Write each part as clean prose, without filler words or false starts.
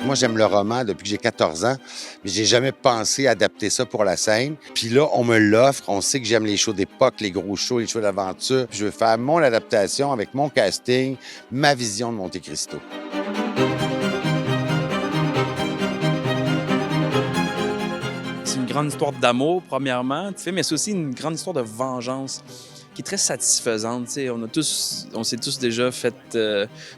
Moi, j'aime le roman depuis que j'ai 14 ans, mais j'ai jamais pensé adapter ça pour la scène. Puis là, on me l'offre. On sait que j'aime les shows d'époque, les gros shows, les shows d'aventure. Puis je veux faire mon adaptation avec mon casting, ma vision de Monte Cristo. C'est une grande histoire d'amour, premièrement, mais c'est aussi une grande histoire de vengeance qui est très satisfaisante. T'sais. On s'est tous déjà fait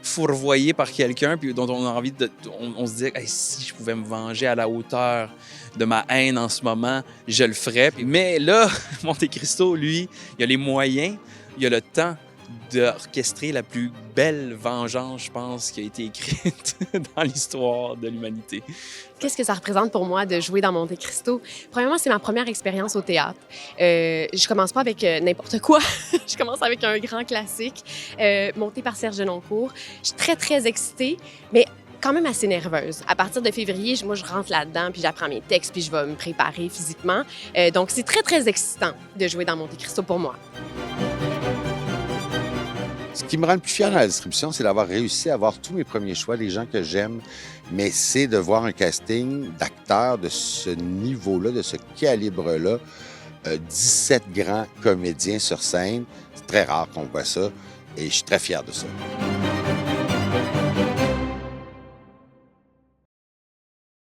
fourvoyer par quelqu'un, puis dont on a envie de. On se dit, hey, si je pouvais me venger à la hauteur de ma haine en ce moment, je le ferais. Mais là, Monte Cristo, lui, il a les moyens, il a le temps d'orchestrer la plus belle vengeance, je pense, qui a été écrite dans l'histoire de l'humanité. Qu'est-ce que ça représente pour moi de jouer dans Monte Cristo? Premièrement, c'est ma première expérience au théâtre. Je commence pas avec n'importe quoi. Je commence avec un grand classique, monté par Serge Denoncourt. Je suis très, très excitée, mais quand même assez nerveuse. À partir de février, moi, je rentre là-dedans, puis j'apprends mes textes, puis je vais me préparer physiquement. Donc, c'est très, très excitant de jouer dans Monte Cristo pour moi. Ce qui me rend le plus fier dans la distribution, c'est d'avoir réussi à avoir tous mes premiers choix, les gens que j'aime, mais c'est de voir un casting d'acteurs de ce niveau-là, de ce calibre-là, 17 grands comédiens sur scène. C'est très rare qu'on voit ça et je suis très fier de ça.